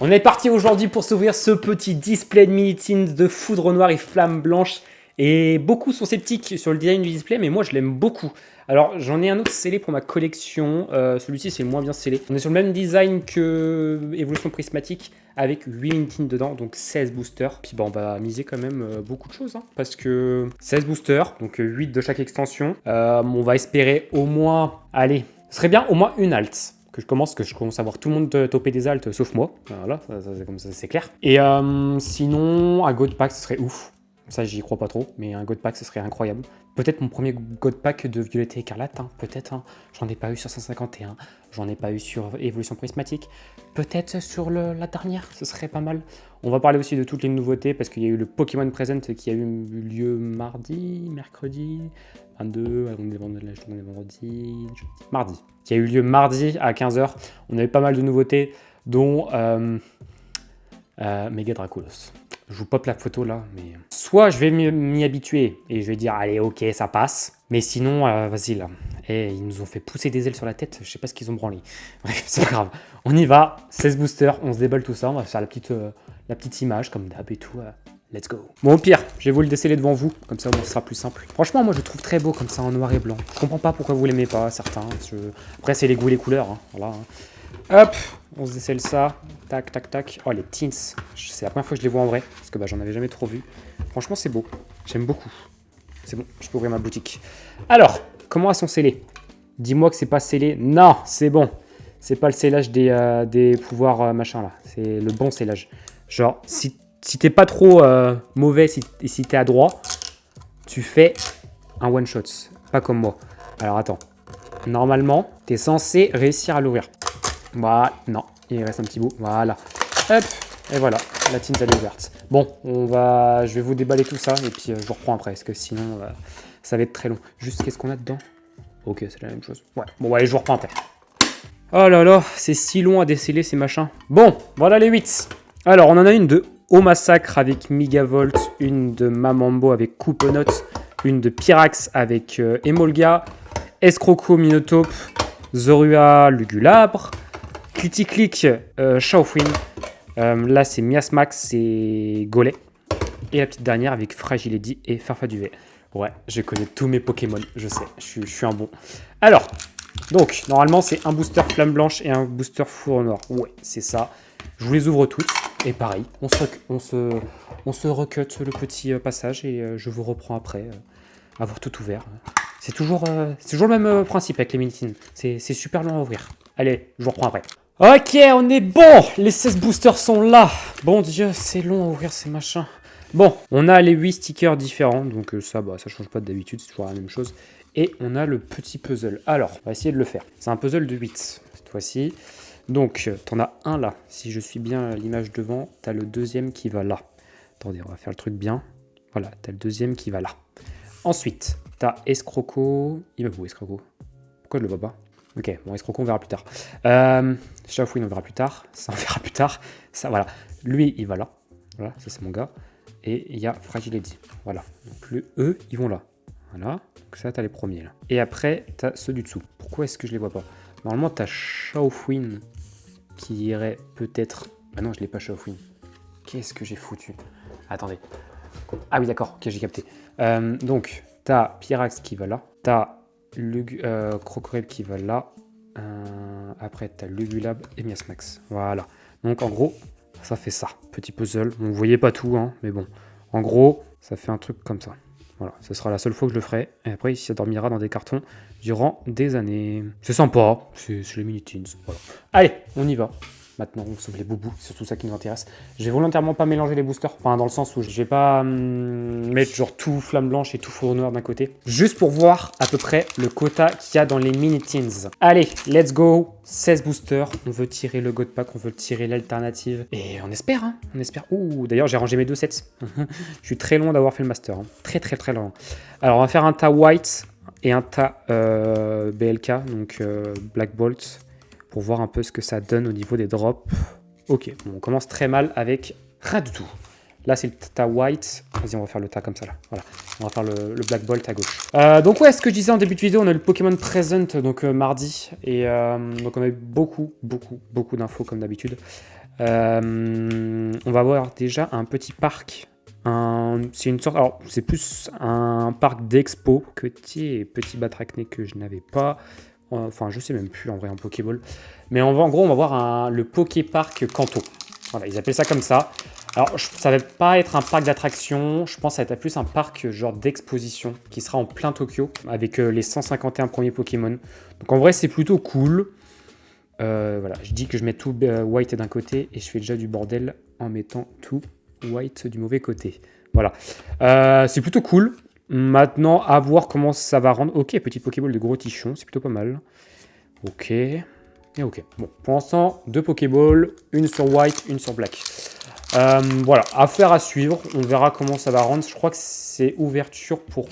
On est parti aujourd'hui pour s'ouvrir ce petit display de mini-tins de foudre noire et flamme blanche. Et beaucoup sont sceptiques sur le design du display, mais moi je l'aime beaucoup. Alors j'en ai un autre scellé pour ma collection. Celui-ci c'est le moins bien scellé. On est sur le même design que Évolution Prismatique avec 8 mini-tins dedans, donc 16 boosters. Puis on va miser quand même beaucoup de choses, hein, parce que 16 boosters, donc 8 de chaque extension. On va espérer au moins, allez, ce serait bien au moins une alt. Que je commence à voir tout le monde toper des altes sauf moi. Voilà, comme ça c'est clair. Et sinon, un God Pack ce serait ouf. Ça j'y crois pas trop, mais un God Pack ce serait incroyable. Peut-être mon premier God Pack de Violette et Écarlate, hein, peut-être. Hein. J'en ai pas eu sur 151, j'en ai pas eu sur Évolution Prismatique. Peut-être sur la dernière, ce serait pas mal. On va parler aussi de toutes les nouveautés parce qu'il y a eu le Pokémon Present qui a eu lieu mercredi 22, on est vendredi, mardi. Qui a eu lieu mardi à 15h. On a eu pas mal de nouveautés, dont Mega Dracolos. Je vous pop la photo là, mais soit je vais m'y habituer et je vais dire allez ok ça passe, mais sinon vas-y là. Et ils nous ont fait pousser des ailes sur la tête, je sais pas ce qu'ils ont branlé. Bref, c'est pas grave. On y va, 16 boosters, on se déballe tout ça, on va faire la petite image comme d'hab et tout. Let's go. Bon, au pire, je vais vous le déceler devant vous, comme ça, ce sera plus simple. Franchement, moi, je le trouve très beau comme ça en noir et blanc. Je comprends pas pourquoi vous l'aimez pas, certains. Après, c'est les goûts et les couleurs. Hein. Voilà. Hop, on se décèle ça. Tac, tac, tac. Oh, les tints. C'est la première fois que je les vois en vrai, parce que j'en avais jamais trop vu. Franchement, c'est beau. J'aime beaucoup. C'est bon, je peux ouvrir ma boutique. Alors, comment elles sont scellées? Dis-moi que c'est pas scellé. Non, c'est bon. C'est pas le scellage des pouvoirs machin là. C'est le bon scellage. Genre, si t'es pas trop mauvais, si t'es à droit, tu fais un one shot, pas comme moi. Alors attends, normalement, t'es censé réussir à l'ouvrir. Voilà, non, il reste un petit bout, voilà. Hop, et voilà, la tinte elle est ouverte. Bon, je vais vous déballer tout ça et puis je vous reprends après, parce que sinon, ça va être très long. Juste, qu'est-ce qu'on a dedans? Ok, c'est la même chose. Ouais, bon, allez, je vous reprends après. Oh là là, c'est si long à déceler ces machins. Bon, voilà les 8. Alors, on en a une de Au Massacre avec Megavolt, une de Mamambo avec Couponote, une de Pyrax avec Emolga, Escroco Minotape, Zorua Lugulabre, Cliticlic Shaofin, là c'est Miasmax, c'est Golem, et la petite dernière avec Fragiledy et Farfaduvet. Ouais, je connais tous mes Pokémon, je sais, je suis un bon. Alors, donc, normalement c'est un booster Flamme Blanche et un booster Foudre Noire. Ouais, c'est ça. Je vous les ouvre toutes. Et pareil, on se recut le petit passage et je vous reprends après, avoir tout ouvert. C'est toujours le même principe avec les mini-tins. C'est super long à ouvrir. Allez, je vous reprends après. Ok, on est bon. Les 16 boosters sont là. Bon Dieu, c'est long à ouvrir ces machins. Bon, on a les 8 stickers différents, donc ça change pas d'habitude, c'est toujours la même chose. Et on a le petit puzzle. Alors, on va essayer de le faire. C'est un puzzle de 8 cette fois-ci. Donc, t'en as un là. Si je suis bien l'image devant, t'as le deuxième qui va là. Attendez, on va faire le truc bien. Voilà, t'as le deuxième qui va là. Ensuite, t'as Escroco. Il va où, Escroco? Pourquoi je le vois pas? Ok, bon, Escroco, on verra plus tard. Chafouine, on verra plus tard. Ça, on verra plus tard. Ça, voilà. Lui, il va là. Voilà, ça, c'est mon gars. Et il y a Fragiledy. Voilà. Donc, eux, ils vont là. Voilà. Donc, ça, t'as les premiers là. Et après, t'as ceux du dessous. Pourquoi est-ce que je les vois pas? Normalement, t'as Shaofin qui irait peut-être... Ah non, je l'ai pas Shaofin. Qu'est-ce que j'ai foutu? Attendez. Ah oui, d'accord, ok, j'ai capté. Donc, t'as Pyrax qui va là. T'as Crocodile qui va là. Après, t'as Lugulab et Miasmax. Voilà. Donc, en gros, ça fait ça. Petit puzzle. Bon, vous voyez pas tout, hein, mais bon. En gros, ça fait un truc comme ça. Voilà, ce sera la seule fois que je le ferai. Et après, il se dormira dans des cartons durant des années. C'est sympa, c'est les mini-teens. Voilà. Allez, on y va. Maintenant, on sauve les boubous, c'est surtout ça qui nous intéresse. Je vais volontairement pas mélanger les boosters, enfin dans le sens où je vais pas mettre genre tout Flamme Blanche et tout Foudre Noire d'un côté. Juste pour voir à peu près le quota qu'il y a dans les mini-teens. Allez, let's go. 16 boosters, on veut tirer le God Pack, on veut tirer l'alternative. Et on espère, hein, on espère. Ouh, d'ailleurs j'ai rangé mes 2 sets. Je suis très loin d'avoir fait le master, hein. Très loin. Alors on va faire un tas White et un tas BLK, donc Black Bolt, pour voir un peu ce que ça donne au niveau des drops. Ok, bon, on commence très mal avec rien du tout. Là, c'est le tas white. Vas-y, on va faire le tas comme ça, là. Voilà, on va faire le Black Bolt à gauche. Donc ouais, ce que je disais en début de vidéo, on a le Pokémon Present, donc mardi. Et donc on a eu beaucoup d'infos, comme d'habitude. On va voir déjà un petit parc. C'est une sorte. Alors, c'est plus un parc d'expo que petit Batracné que je n'avais pas. Enfin, je sais même plus en vrai en Pokéball. Mais en gros, on va voir le Poképark Kanto. Voilà, ils appellent ça comme ça. Alors, ça va pas être un parc d'attractions. Je pense que ça va être plus un parc genre d'exposition qui sera en plein Tokyo avec les 151 premiers Pokémon. Donc, en vrai, c'est plutôt cool. Voilà, je dis que je mets tout white d'un côté et je fais déjà du bordel en mettant tout white du mauvais côté. Voilà. C'est plutôt cool. Maintenant, à voir comment ça va rendre. Ok, petit Pokéball de gros tichon, c'est plutôt pas mal. Ok. Et ok. Bon, pour l'instant, 2 Pokéballs, une sur white, une sur black. Voilà, affaire à suivre. On verra comment ça va rendre. Je crois que c'est ouverture pour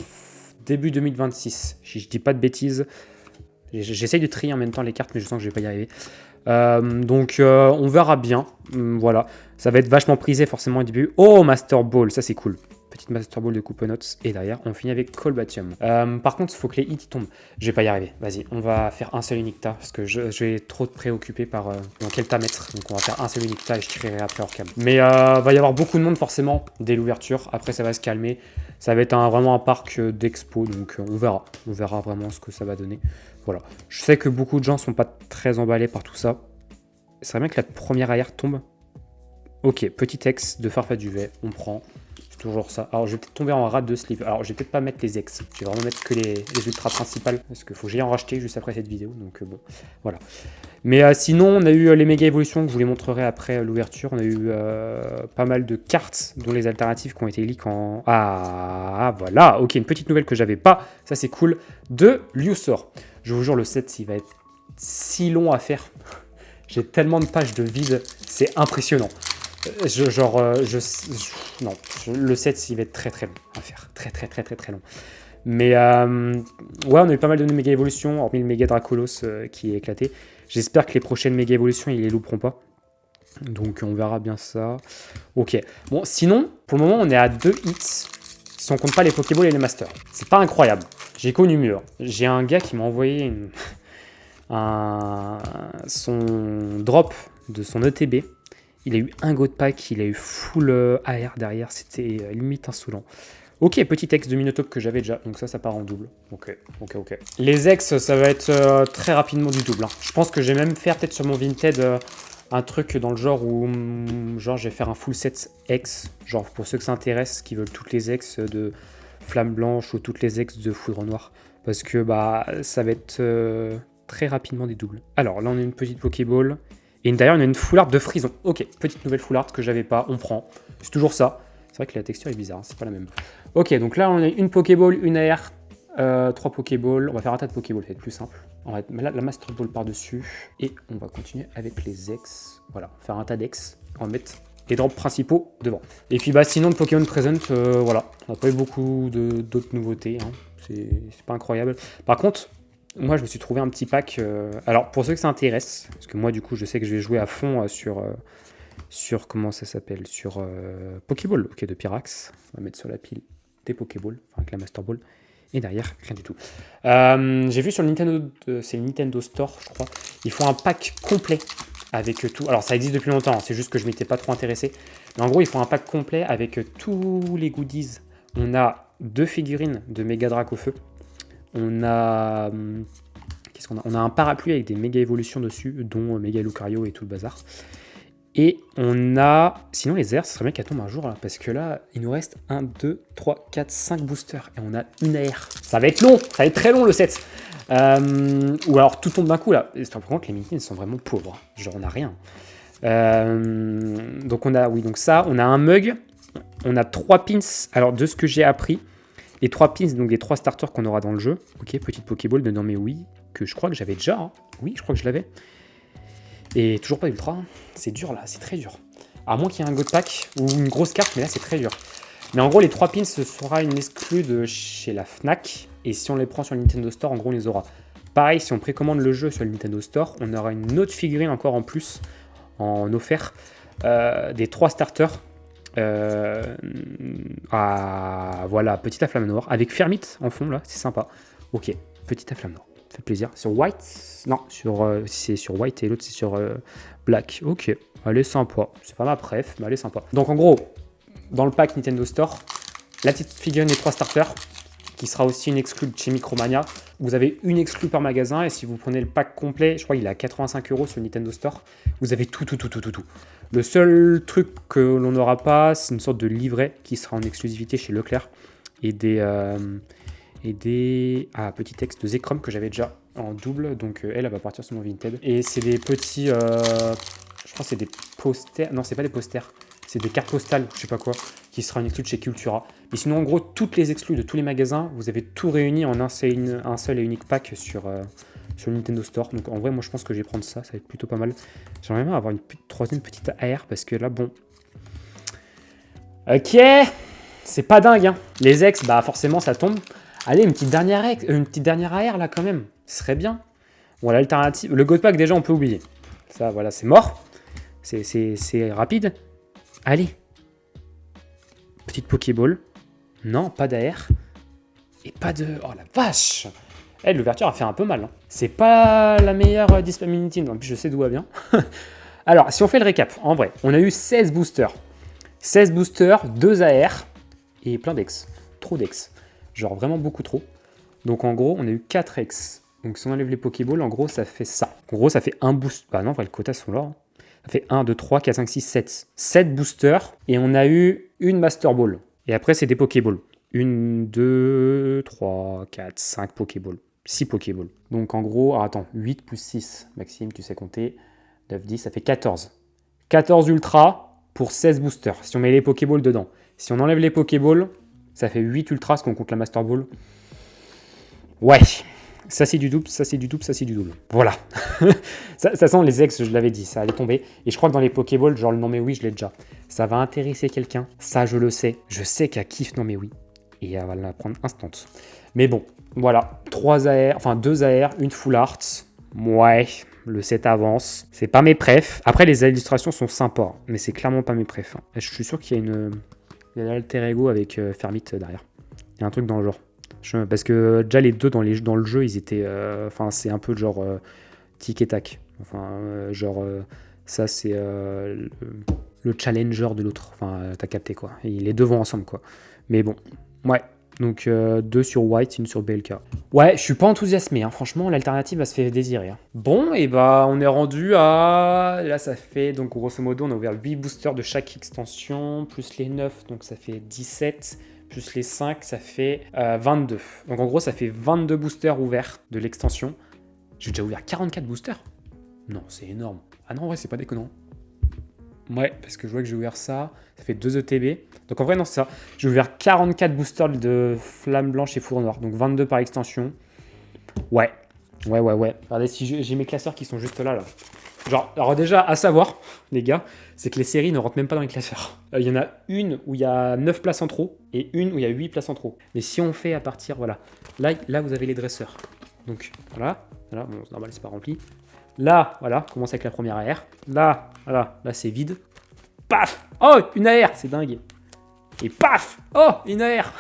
début 2026. Si je dis pas de bêtises. J'essaye de trier en même temps les cartes, mais je sens que je vais pas y arriver. Donc, on verra bien. Voilà. Ça va être vachement prisé forcément au début. Oh, Master Ball, ça c'est cool. Petite Master Ball de Couponotes. Et derrière, on finit avec Colbatium. Par contre, il faut que les hits tombent. Je vais pas y arriver. Vas-y, on va faire un seul unique tas. Parce que je vais trop te préoccuper par dans quel tas mettre. Donc, on va faire un seul unique tas et je tirerai après hors cam. Mais va y avoir beaucoup de monde forcément dès l'ouverture. Après, ça va se calmer. Ça va être vraiment un parc d'expo. Donc, on verra. On verra vraiment ce que ça va donner. Voilà. Je sais que beaucoup de gens sont pas très emballés par tout ça. C'est serait bien que la première air tombe. Ok, petit ex de Farfaduvet, on prend. C'est toujours ça. Alors, je vais peut-être tomber en rate de sleeve. Alors, je vais peut-être pas mettre les ex. Je vais vraiment mettre que les ultras principales. Parce qu'il faut que j'aille en racheter juste après cette vidéo. Donc, bon, voilà. Mais sinon, on a eu les méga évolutions que je vous les montrerai après l'ouverture. On a eu pas mal de cartes, dont les alternatives qui ont été leak en. Ah, voilà. Ok, une petite nouvelle que j'avais pas. Ça, c'est cool. De Liusor. Je vous jure, le set, il va être si long à faire. J'ai tellement de pages de vide, c'est impressionnant. Non, le set, il va être très très long à faire. Très long. Mais ouais, on a eu pas mal de méga évolutions, hormis le méga Dracolos qui est éclaté. J'espère que les prochaines méga évolutions, ils les louperont pas. Donc on verra bien ça. Ok. Bon, sinon, pour le moment, on est à 2 hits. Si on compte pas les Pokéballs et les Masters. C'est pas incroyable. J'ai connu mieux. J'ai un gars qui m'a envoyé son drop de son ETB. Il a eu un God Pack, il a eu full AR derrière, c'était limite insolent. Ok, petit ex de Minotaur que j'avais déjà, donc ça part en double. Ok. Les ex, ça va être très rapidement du double. Hein. Je pense que je vais même faire peut-être sur mon Vinted un truc dans le genre où genre je vais faire un full set ex, genre pour ceux que ça intéresse, qui veulent toutes les ex de Flamme Blanche ou toutes les ex de Foudre Noire. Parce que bah ça va être très rapidement des doubles. Alors là on a une petite Pokéball. Et d'ailleurs, on a une full art de Frison. Ok, petite nouvelle full art que j'avais pas, on prend. C'est toujours ça. C'est vrai que la texture est bizarre, hein, c'est pas la même. Ok, donc là, on a une Pokéball, une AR, 3 Pokéballs. On va faire un tas de Pokéballs, ça va être plus simple. On va mettre la Master Ball par-dessus. Et on va continuer avec les ex. Voilà, faire un tas d'ex. On va mettre les drops principaux devant. Et puis, bah, sinon, de Pokémon Present, voilà. On n'a pas eu beaucoup d'autres nouveautés. Hein. C'est pas incroyable. Par contre, moi, je me suis trouvé un petit pack. Alors, pour ceux que ça intéresse, parce que moi, du coup, je sais que je vais jouer à fond sur comment ça s'appelle, sur Pokéball, ok, de Pyrax. On va mettre sur la pile des Pokéballs, enfin avec la Master Ball. Et derrière, rien du tout. J'ai vu sur le Nintendo, c'est le Nintendo Store, je crois. Ils font un pack complet avec tout. Alors, ça existe depuis longtemps. Hein, c'est juste que je m'étais pas trop intéressé. Mais en gros, ils font un pack complet avec tous les goodies. On a 2 figurines de Mega Dracofeu. On a. Qu'est-ce qu'on a ? On a un parapluie avec des méga évolutions dessus, dont Méga Lucario et tout le bazar. Et on a. Sinon, les airs, ce serait bien qu'elles tombent un jour, là, parce que là, il nous reste 1, 2, 3, 4, 5 boosters. Et on a une AR. Ça va être long, ça va être très long le set. Ou alors tout tombe d'un coup, là. Par contre, les mini sont vraiment pauvres. Genre, on n'a rien. Donc, on a. Oui, donc ça, on a un mug. On a 3 pins. Alors, de ce que j'ai appris. Les 3 pins, donc les 3 starters qu'on aura dans le jeu. Ok, petite Pokéball de non mais oui, que je crois que j'avais déjà. Hein. Oui, je crois que je l'avais. Et toujours pas d'ultra. Hein. C'est dur là, c'est très dur. À moins qu'il y ait un God Pack ou une grosse carte, mais là c'est très dur. Mais en gros, les 3 pins, ce sera une exclue de chez la Fnac. Et si on les prend sur le Nintendo Store, en gros, on les aura. Pareil, si on précommande le jeu sur le Nintendo Store, on aura une autre figurine encore en plus, en offert, des 3 starters. Voilà, petite à flamme noire avec Fermit en fond là, c'est sympa. Ok, petite à flamme noire, fait plaisir. Sur White, non, c'est sur White et l'autre c'est sur Black. Ok, Elle est sympa. C'est pas ma préf, mais elle est sympa. Donc en gros, dans le pack Nintendo Store, la petite figurine des 3 starters, qui sera aussi une exclue de chez Micromania. Vous avez une exclue par magasin, et si vous prenez le pack complet, je crois qu'il est à 85 € sur le Nintendo Store, vous avez tout. Le seul truc que l'on n'aura pas, c'est une sorte de livret qui sera en exclusivité chez Leclerc, et des petit texte de Zekrom que j'avais déjà en double, donc elle va partir sur mon Vinted. Et c'est des petits, je crois que c'est des posters, non c'est pas des posters, c'est des cartes postales, je sais pas quoi, qui sera une exclue de chez Cultura. Mais sinon en gros toutes les exclus de tous les magasins, vous avez tout réuni en un seul et unique pack sur le Nintendo Store. Donc en vrai moi je pense que je vais prendre ça, ça va être plutôt pas mal. J'aimerais bien avoir une troisième petite AR parce que là bon... Ok, c'est pas dingue hein. Les ex, bah forcément ça tombe. Allez, une petite dernière AR là quand même, ce serait bien. Bon, l'alternative, le God Pack déjà on peut oublier. Ça voilà, c'est mort. C'est rapide. Allez. Petite Pokéball. Non, pas d'AR. Et pas de... Oh la vache. L'ouverture a fait un peu mal. Hein. C'est pas la meilleure disponibilité. En plus, je sais d'où elle vient. Alors, si on fait le récap, en vrai, on a eu 16 boosters. 16 boosters, 2 AR et plein d'ex. Trop d'ex. Genre vraiment beaucoup trop. Donc en gros, on a eu 4 ex. Donc si on enlève les Pokéballs, en gros, ça fait ça. En gros, ça fait un boost. Bah non, les quotas sont là. Hein. Ça fait 1, 2, 3, 4, 5, 6, 7. 7 boosters. Et on a eu une Master Ball. Et après, c'est des Pokéballs. 1, 2, 3, 4, 5 Pokéballs. 6 Pokéballs. Donc en gros, alors attends, 8 plus 6. Maxime, tu sais compter. 9, 10, ça fait 14. 14 Ultra pour 16 boosters. Si on met les Pokéballs dedans. Si on enlève les Pokéballs, ça fait 8 Ultra, ce qu'on compte la Master Ball. Ouais. Ça c'est du double, ça c'est du double, ça c'est du double. Voilà. ça sent les ex, je l'avais dit, ça allait tomber. Et je crois que dans les Pokéballs, genre le non mais oui, je l'ai déjà. Ça va intéresser quelqu'un, ça je le sais. Je sais qu'elle kiffe non mais oui. Et elle va la prendre instant. Mais bon, voilà. 3 AR, enfin 2 AR, une Full Art. Ouais, le set avance. C'est pas mes prefs. Après les illustrations sont sympas, mais c'est clairement pas mes prefs. Je suis sûr qu'il y a il y a l'alter ego avec Fermit derrière. Il y a un truc dans le genre. Parce que déjà les deux dans le jeu, ils étaient... Enfin, c'est un peu genre tic et tac. Enfin, ça c'est le challenger de l'autre. Enfin, t'as capté quoi. Et les deux vont ensemble quoi. Mais bon, ouais. Donc 2 sur White, 1 sur BLK. Ouais, je suis pas enthousiasmé. Hein. Franchement, l'alternative, elle se fait désirer. Hein. Bon, et bah on est rendu à... Là, ça fait... Donc grosso modo, on a ouvert 8 boosters de chaque extension, plus les 9, donc ça fait 17... plus les 5, ça fait 22. Donc en gros, ça fait 22 boosters ouverts de l'extension. J'ai déjà ouvert 44 boosters. Non, c'est énorme. Ah non, en vrai, c'est pas déconnant. Ouais, parce que je vois que j'ai ouvert ça. Ça fait 2 ETB. Donc en vrai, non, c'est ça. J'ai ouvert 44 boosters de Flamme Blanche et Foudre Noire. Donc 22 par extension. Ouais. Regardez, si j'ai mes classeurs qui sont juste là. Genre, alors déjà, à savoir, les gars, c'est que les séries ne rentrent même pas dans les classeurs. Il y en a une où il y a 9 places en trop et une où il y a 8 places en trop. Mais si on fait à partir, voilà. Là vous avez les dresseurs. Donc, voilà, bon, c'est normal, c'est pas rempli. Là, voilà, commence avec la première AR. Là, voilà, là c'est vide. Paf! Oh, une AR, c'est dingue. Et paf! Oh, une AR.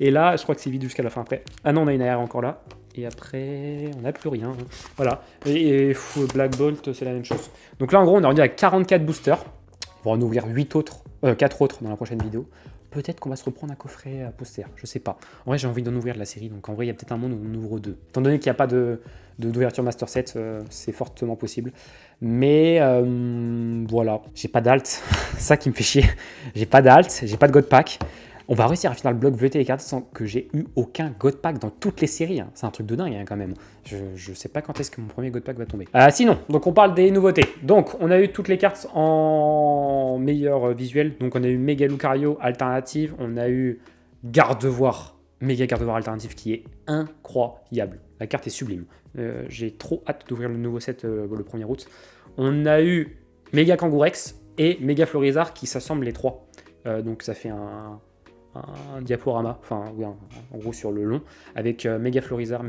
Et là, je crois que c'est vide jusqu'à la fin après. Ah non, on a une AR encore là. Et après, on n'a plus rien. Voilà. Et Black Bolt, c'est la même chose. Donc là, en gros, on est rendu à 44 boosters. On va en ouvrir 4 autres dans la prochaine vidéo. Peut-être qu'on va se reprendre un coffret à poster. Je sais pas. En vrai, j'ai envie d'en ouvrir de la série. Donc en vrai, il y a peut-être un monde où on ouvre 2. Étant donné qu'il n'y a pas d'ouverture Master Set, c'est fortement possible. Mais voilà. J'ai pas d'alt. Ça qui me fait chier. J'ai pas d'alt. J'ai pas de God Pack. On va réussir à finir le bloc VT et cartes sans que j'ai eu aucun God Pack dans toutes les séries. Hein. C'est un truc de dingue hein, quand même. Je sais pas quand est-ce que mon premier God Pack va tomber. Sinon, donc on parle des nouveautés. Donc on a eu toutes les cartes en meilleur visuel. Donc on a eu Méga Lucario alternative. On a eu Gardevoir, Méga Gardevoir alternative qui est incroyable. La carte est sublime. J'ai trop hâte d'ouvrir le nouveau set le 1er août. On a eu Méga Kangourex et Méga Florizard qui s'assemblent les 3. Donc ça fait un diaporama, enfin oui, en gros sur le long, avec Méga Florizard,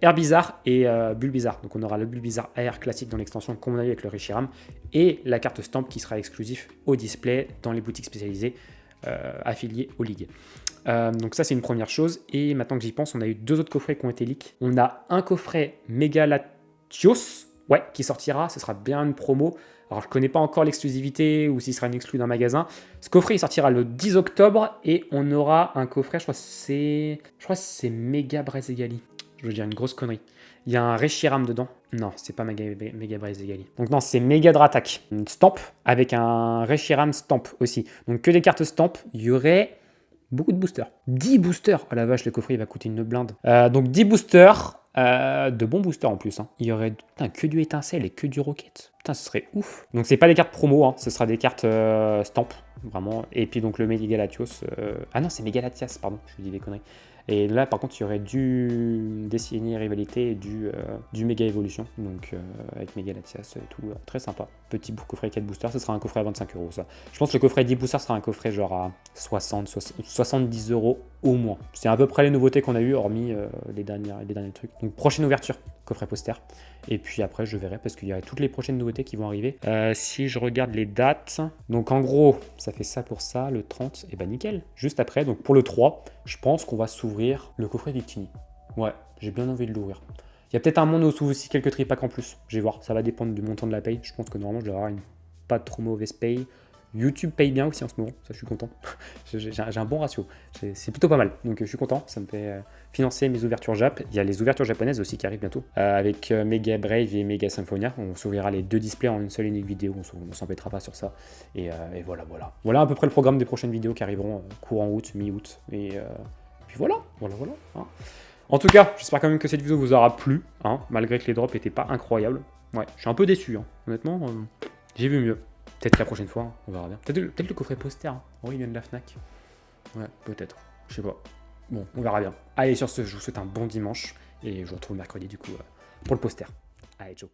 Herbizarre et Bulbizarre. Donc on aura le Bulbizarre AR classique dans l'extension qu'on a eu avec le Reshiram et la carte stamp qui sera exclusif au display dans les boutiques spécialisées affiliées aux ligues. Donc ça c'est une première chose. Et maintenant que j'y pense, on a eu 2 autres coffrets qui ont été leaks. On a un coffret Méga Latios Ouais, qui sortira, ce sera bien une promo. Alors, je connais pas encore l'exclusivité ou s'il sera une exclu d'un magasin. Ce coffret, il sortira le 10 octobre et on aura un coffret, je crois que c'est Mega Brazegali. Je veux dire une grosse connerie. Il y a un Reshiram dedans. Non, c'est pas Mega Brazegali. Donc non, c'est Mega Dratak. Une stamp avec un Reshiram stamp aussi. Donc que des cartes stamp. Il y aurait beaucoup de boosters. 10 boosters. Oh la vache, le coffret, il va coûter une blinde. Donc 10 boosters. De bons boosters en plus. Hein. Il y aurait que du étincelle et que du rocket. Putain, ce serait ouf. Donc c'est pas des cartes promo, hein. Ce sera des cartes stamp, vraiment. Et puis donc le Megalatios. Ah non, c'est Megalatias, pardon, je dis des conneries. Et là, par contre, il y aurait du Destiny Rivalité et du Méga Evolution. Donc avec Megalatias et tout, très sympa. Petit coffret 4 boosters, ce sera un coffret à 25 € ça. Je pense que le coffret 10 boosters sera un coffret genre à 70 € au moins. C'est à peu près les nouveautés qu'on a eues, hormis les derniers trucs. Donc prochaine ouverture, coffret poster. Et puis après, je verrai parce qu'il y aurait toutes les prochaines nouveautés qui vont arriver. Si je regarde les dates, donc en gros, ça fait ça pour ça, le 30, et bah nickel. Juste après, donc pour le 3, je pense qu'on va s'ouvrir le coffret Victini. Ouais, j'ai bien envie de l'ouvrir. Il y a peut-être un monde où on s'ouvre aussi quelques tripacks en plus. Je vais voir, ça va dépendre du montant de la paye. Je pense que normalement, je vais avoir une pas trop mauvaise paye. YouTube paye bien aussi en ce moment, ça je suis content. J'ai un bon ratio, c'est plutôt pas mal, donc je suis content, ça me fait financer mes ouvertures Jap. Il y a les ouvertures japonaises aussi qui arrivent bientôt, avec Mega Brave et Mega Symphonia. On s'ouvrira les deux displays en une seule unique vidéo, on s'embêtera pas sur ça. Et voilà. Voilà à peu près le programme des prochaines vidéos qui arriveront courant août, mi-août. Et puis voilà. Hein. En tout cas, j'espère quand même que cette vidéo vous aura plu, hein, malgré que les drops n'étaient pas incroyables. Ouais, je suis un peu déçu, hein. Honnêtement, j'ai vu mieux. Peut-être la prochaine fois, on verra bien. Peut-être le coffret poster. Hein. Oh, il vient de la Fnac. Ouais, peut-être. Je sais pas. Bon, on verra bien. Allez, sur ce, je vous souhaite un bon dimanche. Et je vous retrouve mercredi, du coup, pour le poster. Allez, ciao.